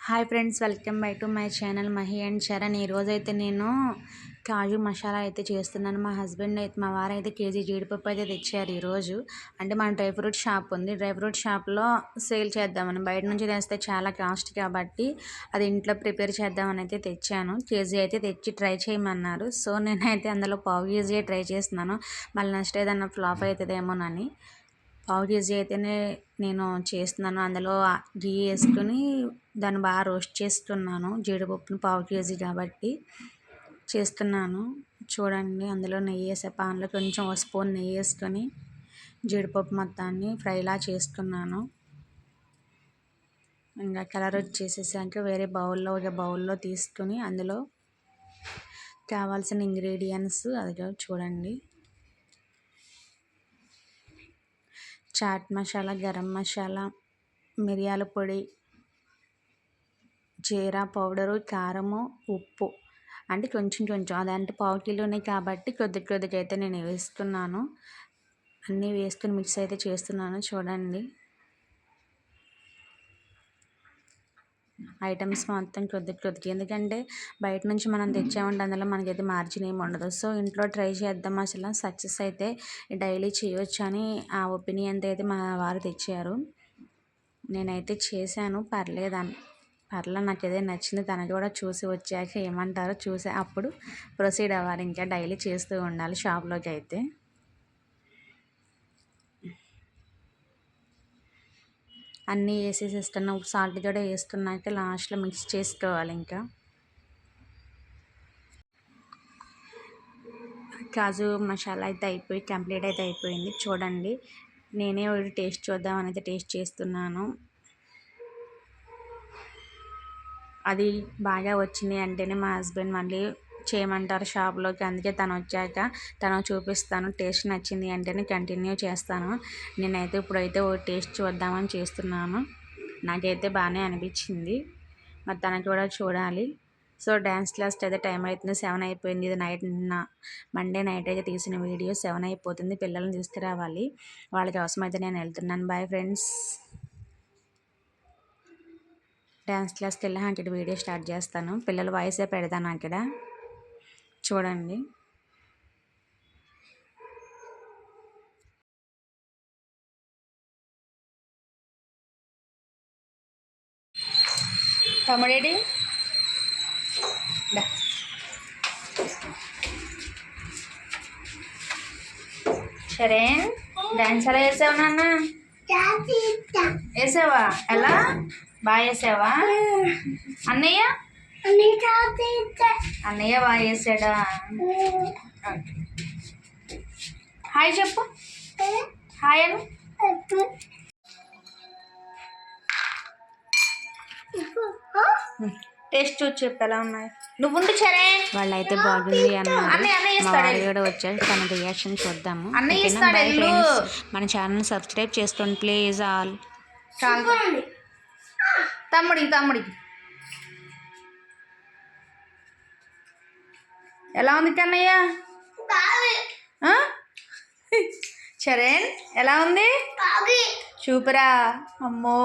Hi friends, welcome back to my channel Mahi and Charan. ఈరోజైతే నేను కాజు మసాలా అయితే చేస్తున్నాను. మా వారైతే కేజీ జీడిపప్పు అయితే తెచ్చారు ఈరోజు. అంటే మన డ్రై ఫ్రూట్ షాప్ ఉంది, డ్రై ఫ్రూట్ షాప్లో సేల్ చేద్దామని. బయట నుంచి తెస్తే చాలా కాస్ట్ కాబట్టి అది ఇంట్లో ప్రిపేర్ చేద్దామని అయితే తెచ్చాను. కేజీ అయితే తెచ్చి ట్రై చేయమన్నారు. సో నేనైతే అందులో పావు కేజీ ట్రై చేస్తున్నాను. మళ్ళీ నెక్స్ట్ ఏదన్నా ఫ్లాప్ అవుతుందేమోనని పావు కేజీ అయితేనే నేను చేస్తున్నాను. అందులో గీ వేసుకుని దాన్ని బాగా రోస్ట్ చేస్తున్నాను. జీడిపప్పును పావు కేజీ కాబట్టి చేస్తున్నాను. చూడండి, అందులో నెయ్యి వేసే పాన్లో కొంచెం ఒక స్పూన్ నెయ్యి వేసుకొని జీడిపప్పు మొత్తాన్ని ఫ్రైలా చేస్తున్నాను. ఇంకా కలర్ వచ్చేసేసాక వేరే బౌల్లో తీసుకుని అందులో కావాల్సిన ఇంగ్రీడియంట్స్ అదిగో చూడండి. చాట్ మసాలా, గరం మసాలా, మిరియాల పొడి, జీరా పౌడరు, కారము, ఉప్పు అంటే కొంచెం అదంటే పావు కిలోనే కాబట్టి కొద్దిగా అయితే నేను వేస్తున్నాను. అన్నీ వేసుకుని మిక్స్ అయితే చేస్తున్నాను. చూడండి, ఐటమ్స్ మొత్తం కొద్దిగా ఎందుకంటే బయట నుంచి మనం తెచ్చామంటే అందులో మనకైతే మార్జిన్ ఏమి ఉండదు. సో ఇంట్లో ట్రై చేద్దాం, అసలు సక్సెస్ అయితే డైలీ చేయొచ్చు అని ఆ ఒపీనియన్తో అయితే మా వారు తెచ్చారు. నేనైతే చేశాను, పర్లేదు, నాకు ఏదైనా నచ్చింది. తనకి కూడా చూసి వచ్చాక ఏమంటారో చూసి అప్పుడు ప్రొసీడ్ అవ్వాలి. ఇంకా డైలీ చేస్తూ ఉండాలి షాప్లోకి అయితే. అన్నీ వేసేసేస్తున్నా, సాల్ట్ కూడా వేస్తున్నాక లాస్ట్లో మిక్స్ చేసుకోవాలి. ఇంకా కాజు మసాలా అయితే కంప్లీట్ అయితే అయిపోయింది. చూడండి, నేనే ఒకటి టేస్ట్ చూద్దామని అయితే టేస్ట్ చేస్తున్నాను. అది బాగా వచ్చింది అంటేనే మా హస్బెండ్ మళ్ళీ చేయమంటారు షాప్లోకి. అందుకే తను వచ్చాక చూపిస్తాను. టేస్ట్ నచ్చింది అంటేనే కంటిన్యూ చేస్తాను. నేనైతే ఇప్పుడైతే ఓ టేస్ట్ చూద్దామని చేస్తున్నాను. నాకైతే బాగానే అనిపించింది. మరి తనకి కూడా చూడాలి. సో డ్యాన్స్ క్లాస్కి అయితే టైం అవుతుంది, 7 అయిపోయింది. ఇది మండే నైట్ అయితే తీసిన వీడియో. 7 అయిపోతుంది, పిల్లల్ని తీసుకురావాలి. వాళ్ళ కోసం అయితే నేను వెళ్తున్నాను. Bye friends. డ్యాన్స్ క్లాస్కి వెళ్ళి అక్కడ వీడియో స్టార్ట్ చేస్తాను. పిల్లల వాయిసే పెడతాను అక్కడ. చూడండి, తమ్ముడేడి సరే. డ్యాన్స్ ఎలా వేసావు నాన్న? వేసావా? ఎలా బాగా వేసావా? అన్నయ్య బాగా వేసాడా? హాయ్ చెప్పు, హాయ్ అను. టేస్ట్ చూసి చెప్పు ఎలా ఉన్నాయి. నువ్వు ఉండి సరే. వాళ్ళైతే బాగుంది అన్నారు. మా వారు కూడా వచ్చారు, తన రియాక్షన్ చూద్దాము. మన ఛానల్ సబ్స్క్రైబ్ చేసుకోండి ప్లీజ్ ఆల్. తమ్ముడికి ఎలా ఉంది కన్నయ్య? చరణ్ ఎలా ఉంది? సూపరా. అమ్మో.